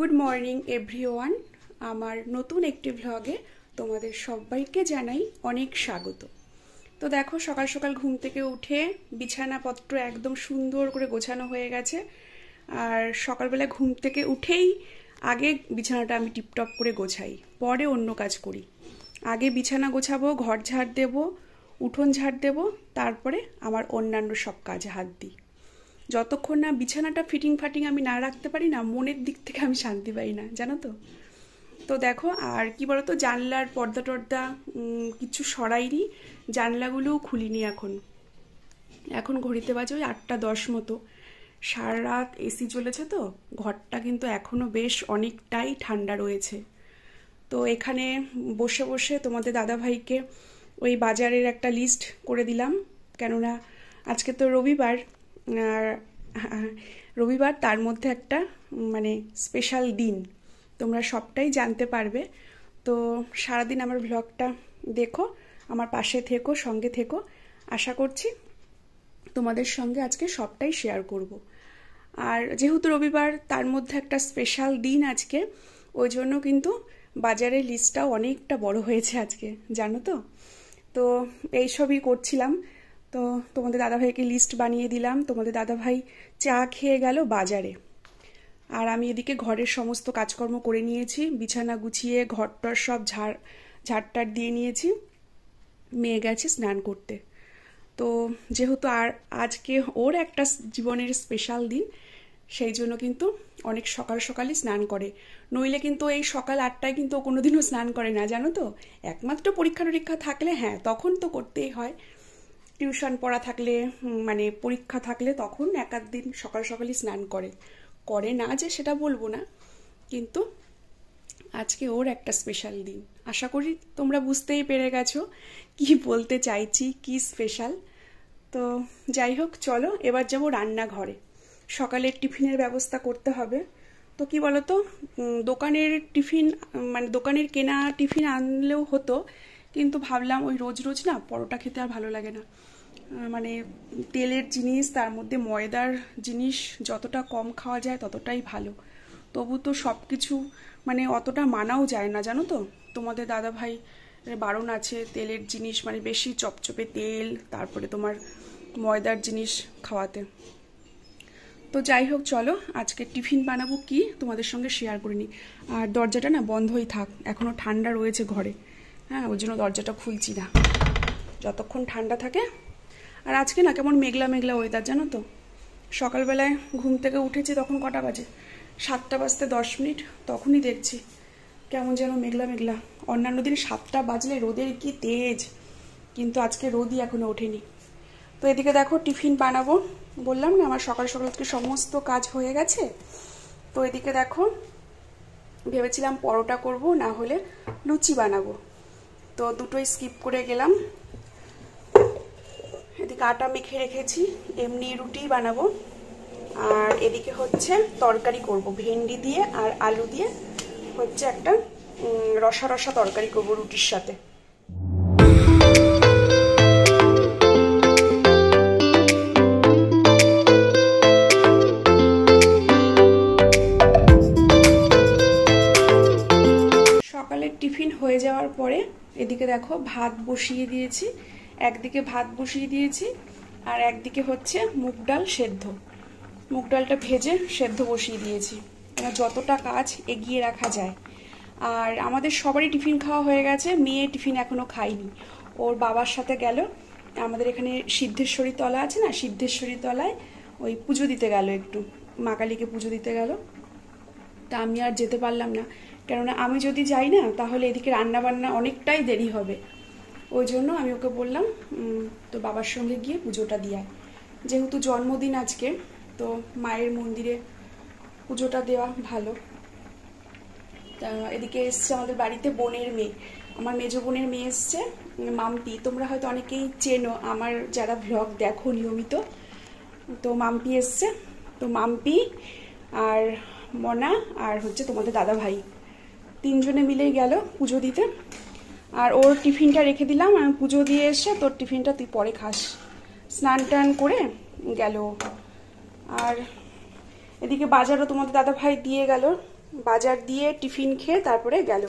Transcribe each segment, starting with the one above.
Good morning everyone. আমার নতুন একটি ভ্লগে তোমাদের সবাইকে জানাই অনেক স্বাগত। তো দেখো, সকাল সকাল ঘুম থেকে উঠে বিছানাপত্র একদম সুন্দর করে গোছানো হয়ে গেছে। আর সকালবেলা ঘুম থেকে উঠেই আগে বিছানাটা আমি টিপটপ করে গোছাই, পরে অন্য কাজ করি। আগে বিছানা গোছাবো, ঘর ঝাড় দেবো, উঠোন ঝাড় দেবো, তারপরে আমার অন্যান্য সব কাজে হাত দিই। যতক্ষণ না বিছানাটা ফিটিং ফাটিং আমি না রাখতে পারি না, মনের দিক থেকে আমি শান্তি পাই না, জানো তো। তো দেখো, আর কি বলতো, জানলার পর্দা টর্দা কিছু সরাইনি, জানলাগুলোও খুলিনি। এখন ঘড়িতে বাজে ওই 8টা 10 মতো। সারা রাত এসি চলেছে, তো ঘরটা কিন্তু এখনো বেশ অনেকটাই ঠান্ডা রয়েছে। তো এখানে বসে বসে তোমাদের দাদাভাইকে ওই বাজারের একটা লিস্ট করে দিলাম, কেননা আজকে তো রবিবার। আর রবিবার, তার মধ্যে একটা মানে স্পেশাল দিন, তোমরা সবটাই জানতে পারবে। তো সারাদিন আমার ভ্লগটা দেখো, আমার পাশে থেকো, সঙ্গে থেকো। আশা করছি তোমাদের সঙ্গে আজকে সবটাই শেয়ার করব। আর যেহেতু রবিবার, তার মধ্যে একটা স্পেশাল দিন আজকে, ওই জন্য কিন্তু বাজারের লিস্টটাও অনেকটা বড় হয়েছে আজকে, জানো তো। তো এইসবই করছিলাম। তো তোমাদের দাদাভাইকে লিস্ট বানিয়ে দিলাম। তোমাদের দাদাভাই চা খেয়ে গেল বাজারে, আর আমি এদিকে ঘরের সমস্ত কাজকর্ম করে নিয়েছি, বিছানা গুছিয়ে ঘরটার সব ঝাড়টার দিয়ে নিয়েছি। মেয়ে গেছে স্নান করতে। তো যেহেতু আর আজকে ওর একটা জীবনের স্পেশাল দিন, সেই জন্য কিন্তু অনেক সকাল সকালই স্নান করে। নইলে কিন্তু এই সকাল 8টায় কিন্তু ও কোনোদিনও স্নান করে না, জানো তো। একমাত্র পরীক্ষা টরীক্ষা থাকলে হ্যাঁ, তখন তো করতেই হয়। টিউশন পড়া থাকলে, মানে পরীক্ষা থাকলে, তখন এক আধ দিন সকাল সকালই স্নান করে না যে সেটা বলবো না, কিন্তু আজকে ওর একটা স্পেশাল দিন। আশা করি তোমরা বুঝতেই পেরে গেছো কি বলতে চাইছি, কি স্পেশাল। তো যাই হোক, চলো এবার যাবো রান্নাঘরে। সকালের টিফিনের ব্যবস্থা করতে হবে। তো কি বলতো, দোকানের টিফিন, মানে দোকানের কেনা টিফিন আনলেও হতো, কিন্তু ভাবলাম ওই রোজ রোজ না পরোটা খেতে আর ভালো লাগে না। মানে তেলের জিনিস, তার মধ্যে ময়দার জিনিস যতটা কম খাওয়া যায় ততটাই ভালো। তবু তো সব কিছু মানে অতটা মানাও যায় না, জানো তো। তোমাদের দাদাভাই বারণ আছে তেলের জিনিস, মানে বেশি চপচপে তেল, তারপরে তোমার ময়দার জিনিস খাওয়াতে। তো যাই হোক, চলো আজকে টিফিন বানাবো কি তোমাদের সঙ্গে শেয়ার করে নিই। আর দরজাটা না বন্ধই থাক, এখনও ঠান্ডা রয়েছে ঘরে। হ্যাঁ, ওই জন্য দরজাটা খুলছি না, যতক্ষণ ঠান্ডা থাকে। আর আজকে না কেমন মেঘলা মেঘলা ওয়েদার, জানো তো। সকালবেলায় ঘুম থেকে উঠেছি তখন কটা বাজে, 7টা বাজতে 10 মিনিট, তখনই দেখছি কেমন যেন মেঘলা মেঘলা। অন্যান্য দিন 7টা বাজলে রোদের কি তেজ, কিন্তু আজকে রোদই এখনো ওঠেনি। তো এদিকে দেখো টিফিন বানাবো, বললাম না আমার সকাল সকাল থেকে সমস্ত কাজ হয়ে গেছে। তো এদিকে দেখো, ভেবেছিলাম পরোটা করব, না হলে লুচি বানাবো, তো দুটোই স্কিপ করে গেলাম। এদিকে আটা মেখে রেখেছি, এমনি রুটি বানাবো। আর এদিকে হচ্ছে তরকারি করব, ভেন্ডি দিয়ে আর আলু দিয়ে হচ্ছে একটা রসা রসা তরকারি করব রুটির সাথে। সকালের টিফিন হয়ে যাওয়ার পরে এদিকে দেখো ভাত বসিয়ে দিয়েছি। একদিকে ভাত বসিয়ে দিয়েছি, আর একদিকে হচ্ছে মুগ ডাল সেদ্ধ। মুগ ডালটা ভেজে সেদ্ধ বসিয়ে দিয়েছি, যতটা কাজ এগিয়ে রাখা যায়। আর আমাদের সবারই টিফিন খাওয়া হয়ে গেছে, মেয়ে টিফিন এখনো খায়নি, ওর বাবার সাথে গেল। আমাদের এখানে সিদ্ধেশ্বরী তলা আছে না, সিদ্ধেশ্বরী তলায় ওই পুজো দিতে গেল, একটু মা কালীকে পুজো দিতে গেল। তা আমি আর যেতে পারলাম না, কেননা আমি যদি যাই না তাহলে এদিকে রান্না বান্না অনেকটাই দেরি হবে। ওই জন্য আমি ওকে বললাম তো বাবার সঙ্গে গিয়ে পুজোটা দিয়ে, যেহেতু জন্মদিন আজকে, তো মায়ের মন্দিরে পুজোটা দেওয়া ভালো। তা এদিকে এসছে আমাদের বাড়িতে বোনের মেয়ে, আমার মেজো বোনের মেয়ে এসছে, মাম্পি। তোমরা হয়তো অনেকেই চেনো, আমার যারা ভ্লগ দেখো নিয়মিত। তো মাম্পি এসছে, তো মাম্পি আর মনা আর হচ্ছে তোমাদের দাদা ভাই, তিনজনে মিলেই গেল পুজো দিতে। আর ওর টিফিনটা রেখে দিলাম, আমি পুজো দিয়ে এসে তোর টিফিনটা তুই পরে খাস। স্নান টান করে গেল। আর এদিকে বাজারও তোমাদের দাদা ভাই দিয়ে গেল, বাজার দিয়ে টিফিন খেয়ে তারপরে গেল।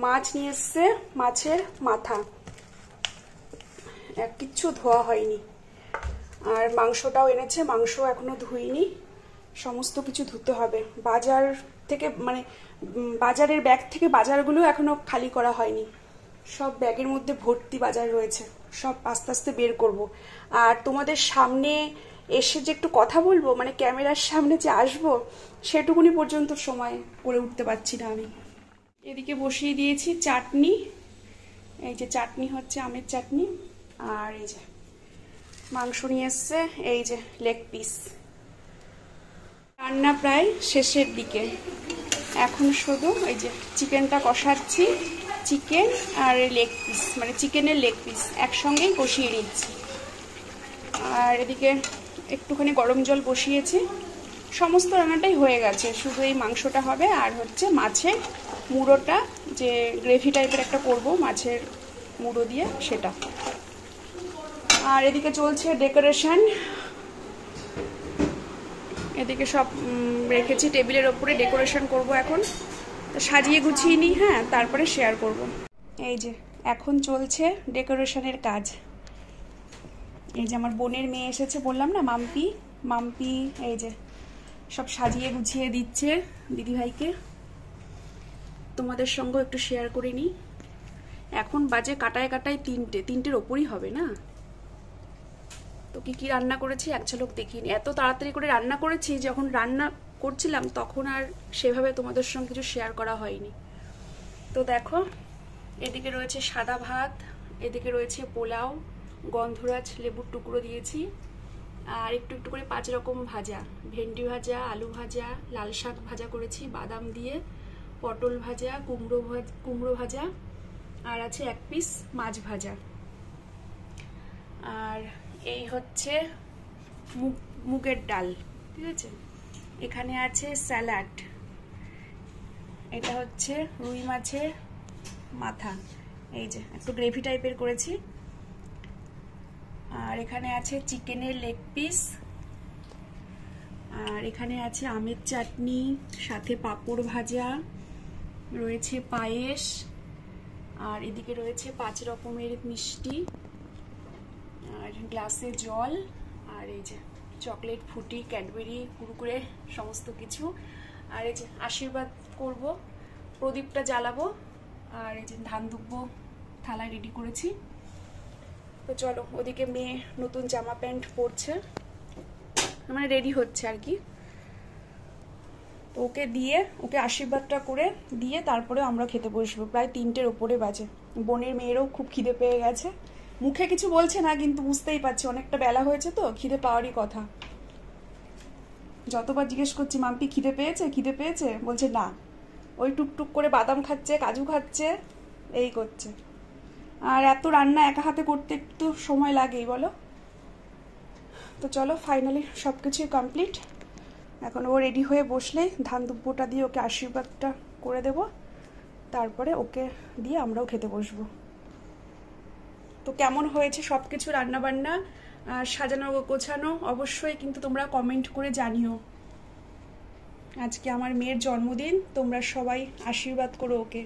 মাছ নিয়ে এসছে, মাছের মাথা, কিচ্ছু ধোয়া হয়নি। আর মাংসটাও এনেছে, মাংস এখনো ধুইনি, সমস্ত কিছু ধুতে হবে। বাজার থেকে মানে বাজারের ব্যাগ থেকে বাজারগুলো এখনো খালি করা হয়নি, সব ব্যাগের মধ্যে ভর্তি বাজার রয়েছে, সব আস্তে আস্তে বের করব। আর তোমাদের সামনে এসে যে একটু কথা বলবো, মানে ক্যামেরার সামনে যে আসবো, সেটুকুনি পর্যন্ত সময় করে উঠতে পারছি না আমি। এদিকে বসিয়ে দিয়েছি চাটনি, এই যে চাটনি হচ্ছে আমের চাটনি। আর এই যে মাংস নিয়ে এসছে, এই যে লেগ পিস। রান্না প্রায় শেষের দিকে, এখন শুধু এই যে চিকেনটা কষাচ্ছি। চিকেন আর লেগ পিস, মানে চিকেনের লেগ পিস একসঙ্গেই কষিয়ে নিচ্ছি। আর এদিকে একটুখানি গরম জল বসিয়েছি। সমস্ত রান্নাটাই হয়ে গেছে, শুধু এই মাংসটা হবে আর হচ্ছে মাছের মুড়োটা, যে গ্রেভি টাইপের একটা করব মাছের মুড়ো দিয়ে, সেটা। আর এদিকে চলছে ডেকোরেশন, এদিকে সব রেখেছি টেবিলের ওপরে, ডেকোরেশন করব এখন। তো সাজিয়ে গুছিয়ে নিই, হ্যাঁ, তারপরে শেয়ার করব। এই যে এখন চলছে ডেকোরেশনের কাজ। এই যে আমার বোনের মেয়ে এসেছে, বললাম না, মাম্পি। মাম্পি এই যে সব সাজিয়ে গুছিয়ে দিচ্ছে দিদিভাইকে। তোমাদের সঙ্গে একটু শেয়ার করে নিই। এখন বাজে কাটায় কাটায় তিনটের ওপরই হবে না। তো কি কি রান্না করেছি এক ঝলক দেখিনি। এত তাড়াতাড়ি করে রান্না করেছি, যখন রান্না করছিলাম তখন আর সেভাবে তোমাদের সঙ্গে কিছু শেয়ার করা হয়নি। তো দেখো, এদিকে রয়েছে সাদা ভাত, এদিকে রয়েছে পোলাও, গন্ধরাজ লেবুর টুকরো দিয়েছি, আর একটু একটু করে 5 রকম ভাজা, ভেন্ডি ভাজা, আলু ভাজা, লাল শাক ভাজা করেছি বাদাম দিয়ে, পটল ভাজা, কুমড়ো ভাজা, আর আছে 1 পিস মাছ ভাজা। আর এই হচ্ছে মুগের ডাল, ঠিক আছে। এখানে আছে স্যালাড, এটা হচ্ছে রুই মাছের মাথা, এই যে একটু গ্রেভি টাইপের করেছি। আর এখানে আছে চিকেনের লেগ পিস, আর এখানে আছে আমের চাটনি, সাথে পাঁপড় ভাজা, রয়েছে পায়েস, আর এদিকে রয়েছে 5 রকমের মিষ্টি, আর গ্লাসে জল, আর এই যে চকলেট, ফুটি, ক্যাডবেরি, কুরকুরে, সমস্ত কিছু। আর এই যে আশীর্বাদ করব, প্রদীপটা জ্বালাবো, আর এই যে ধান দুব্বো থালায় রেডি করেছি। তো চলো, ওদিকে মেয়ে নতুন জামা প্যান্ট পরছে, মানে রেডি হচ্ছে আর কি। তো ওকে দিয়ে, ওকে আশীর্বাদটা করে দিয়ে তারপরে আমরা খেতে বসবো। প্রায় 3টের ওপরে বাজে। বোনের মেয়েরও খুব খিদে পেয়ে গেছে, মুখে কিছু বলছে না, কিন্তু বুঝতেই পারছি অনেকটা বেলা হয়েছে, তো খিদে পাওয়ারই কথা। যতবার জিজ্ঞেস করছি মাম্পি খিদে পেয়েছে, খিদে পেয়েছে, বলছে না, ওই টুকটুক করে বাদাম খাচ্ছে, কাজু খাচ্ছে, এই করছে। আর এত রান্না একা হাতে করতে একটু সময় লাগেই, বলো। তো চলো, ফাইনালি সব কিছুই কমপ্লিট। এখন ও রেডি হয়ে বসলেই ধান দুব্বোটা দিয়ে ওকে আশীর্বাদটা করে দেব, তারপরে ওকে দিয়ে আমরাও খেতে বসবো। তো কেমন হয়েছে সব কিছু রান্নাবান্না আর সাজানো গোছানো, অবশ্যই কিন্তু তোমরা কমেন্ট করে জানিও। আজকে আমার মেয়ের জন্মদিন, তোমরা সবাই আশীর্বাদ করো ওকে।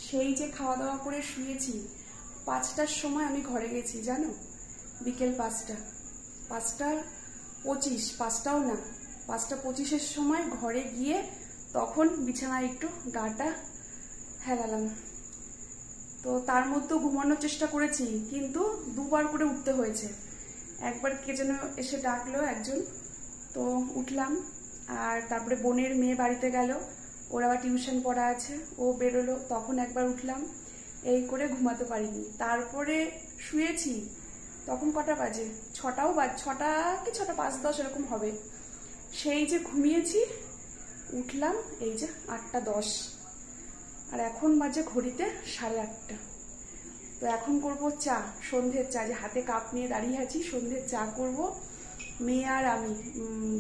সেই যে খাওয়া দাওয়া করে শুয়েছি, 5টার সময় আমি ঘরে গেছি, জানো, বিকেল 5:25, 5টাও না, 5:25-এর সময় ঘরে গিয়ে তখন বিছানায় একটু গাটা হেলালাম। তো তার মধ্যেও ঘুমানোর চেষ্টা করেছি, কিন্তু 2বার করে উঠতে হয়েছে। একবার কে যেন এসে ডাকলো একজন, তো উঠলাম। আর তারপরে বোনের মেয়ে বাড়িতে গেল, ওর আবার টিউশন পড়া আছে, ও বেরোলো, তখন একবার উঠলাম। এই করে ঘুমাতে পারিনি। তারপরে শুয়েছি, তখন কটা বাজে, 6টা কি 6:05-10 এরকম হবে। সেই যে ঘুমিয়েছি, উঠলাম এই যে 8:10, আর এখন বাজে ঘড়িতে 8:30। তো এখন করব চা, সন্ধ্যের চা। যে হাতে কাপ নিয়ে দাঁড়িয়ে আছি, সন্ধ্যের চা করব। মেয়ে আর আমি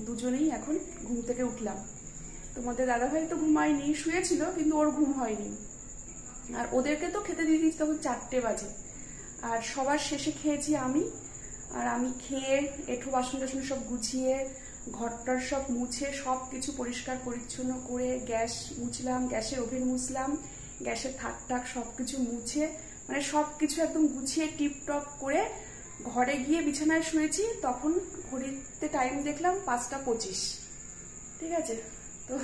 দুজনেই এখন ঘুম থেকে উঠলাম। তোমাদের দাদাভাই তো ঘুমায়নি, শুয়েছিল, কিন্তু ওর ঘুম হয়নি। আর ওদেরকে তো খেতে দিয়ে দিচ্ছি তখন 4টে বাজে। আর সবার শেষে খেয়েছি আমি। আর আমি খেয়ে এঁঠো বাসন টাসন সব গুছিয়ে ঘরটার সব মুছে সব কিছু পরিষ্কার পরিচ্ছন্ন করে গ্যাস মুছলাম, গ্যাসের ওভেন মুছলাম, গ্যাসের থাক টাক সব কিছু মুছে, মানে সব কিছু একদম গুছিয়ে টিপটপ করে ঘরে গিয়ে বিছানায় শুয়েছি। তখন ঘড়িতে টাইম দেখলাম 5:25। ঠিক আছে, তো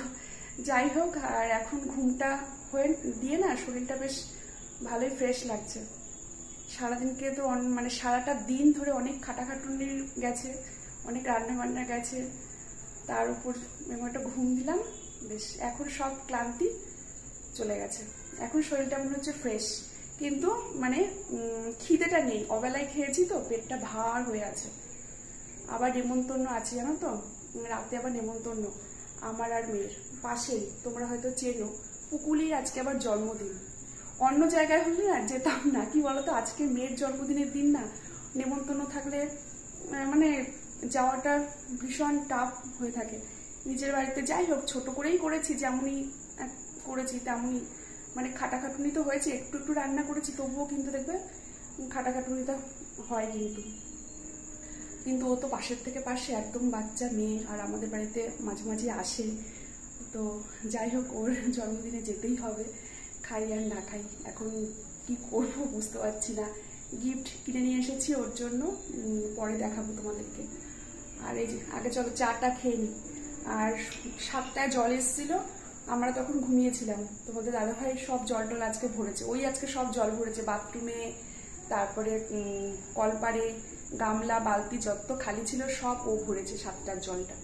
যাই হোক, আর এখন ঘুমটা হয়ে দিয়ে না শরীরটা বেশ ভালোই ফ্রেশ লাগছে। সারাদিনকে তো মানে সারাটা দিন ধরে অনেক খাটাখাটুনি গেছে, অনেক রান্না বান্না গেছে, তার উপর একটা ঘুম দিলাম, বেশ এখন সব ক্লান্তি চলে গেছে। এখন শরীরটা মনে হচ্ছে ফ্রেশ, কিন্তু মানে খিদেটা নেই। অবেলায় খেয়েছি তো পেটটা ভার হয়ে আছে। আবার নেমন্তন্ন আছে জানো তো, রাতে আবার নেমন্তন্ন আমার আর মেয়ের পাশেই, তোমরা হয়তো চেনো, পুকুলির আজকে আবার জন্মদিন। অন্য জায়গায় হলে না যেতাম না, কি বলতো, আজকে মেয়ের জন্মদিনের দিন না নেমন্তন্ন থাকলে মানে যাওয়াটা ভীষণ টাফ হয়ে থাকে। নিজের বাড়িতে যাই হোক ছোট করেই করেছি, যেমনই করেছি তেমনই, মানে খাটাখাটুনি তো হয়েছে, একটু একটু রান্না করেছি, তবুও কিন্তু দেখবে খাটাখাটুনিটা হয়। কিন্তু ও তো পাশের থেকে পাশে, একদম বাচ্চা মেয়ে, আর আমাদের বাড়িতে মাঝে মাঝে আসে। তো যাই হোক, ওর জন্মদিনে যেতেই হবে, খাই আর না খাই। এখন কি করব বুঝতে পারছি না। গিফট কিনে নিয়ে এসেছি ওর জন্য, পরে দেখাবো তোমাদেরকে। আর এই যে আগে চলো চাটা খেয়ে নিই। আর 7টায় জল এসেছিল, আমরা তখন ঘুমিয়েছিলাম। তোমাদের দাদাভাই সব জল টল আজকে ভরেছে, ওই আজকে সব জল ভরেছে বাথরুমে, তারপরে কলপারে, গামলা বালতি যত খালি ছিল সব ও ভরেছে 7টার জলটা।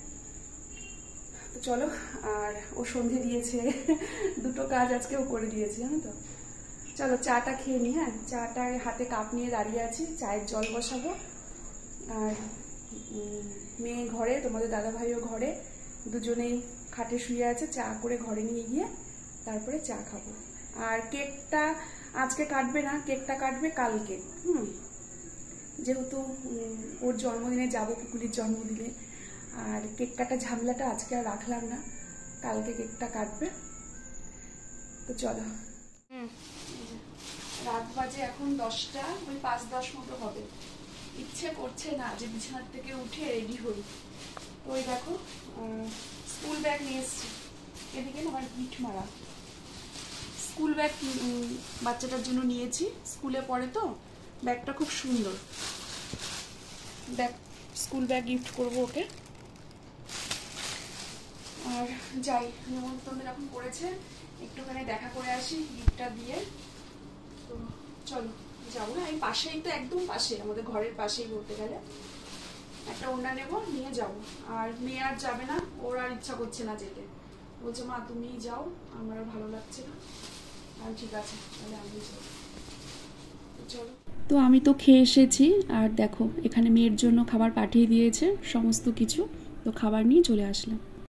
তো চলো, আর ও সন্ধে দিয়েছে, দুটো কাজ আজকে ও করে দিয়েছে জানো তো। চলো চাটা খেয়ে নি। হ্যাঁ, চাটা হাতে কাপ নিয়ে দাঁড়িয়ে আছি, চায়ের জল বসাবো। আর মেয়ে ঘরে, তোমাদের দাদাভাইও ঘরে, দুজনেই খাটে শুয়ে আছে। চা করে ঘরে নিয়ে গিয়ে তারপরে চা খাবো। আর কেকটা আজকে কাটবে না, কেকটা কাটবে কালকে। যেহেতু ওর জন্মদিনে যাবো, পুকুলির জন্মদিনে, আর কেক কাটা ঝামেলাটা আজকে আর রাখলাম না, কালকে কেকটা কাটবে। তো চলো, রাত বাজে এখন 10টা, ওই 5-10 মতো হবে। ইচ্ছে করছে না যে বিছানার থেকে উঠে রেডি হই। তো ওই দেখো স্কুল ব্যাগ নিয়ে এসছি, এদিকে আমার ইট মারা স্কুল ব্যাগ বাচ্চাটার জন্য নিয়েছি, স্কুলে পড়ে তো। ব্যাগটা খুব সুন্দর, ব্যাগ স্কুল ব্যাগ গিফট করবো ওকে। আর যাই, নেমন্তন্ন যখন করেছে একটুখানি দেখা করে আসি গিফটটা দিয়ে। তো চলো যাবো। না এই পাশেই তো, একদম পাশে, আমাদের ঘরের পাশেই বলতে গেলে। একটা ওড়না নেবো, নিয়ে যাবো। আর মেয়ে আর যাবে না, ওর আর ইচ্ছা করছে না যেতে, বলছে মা তুমি যাও, আমার আর ভালো লাগছে না। আর ঠিক আছে, তাহলে আমি যাবো। চলো, তো আমি তো খেয়ে এসেছি। আর দেখো এখানে মেয়ের জন্য খাবার পাঠিয়ে দিয়েছে সমস্ত কিছু, তো খাবার নিয়ে চলে আসলাম।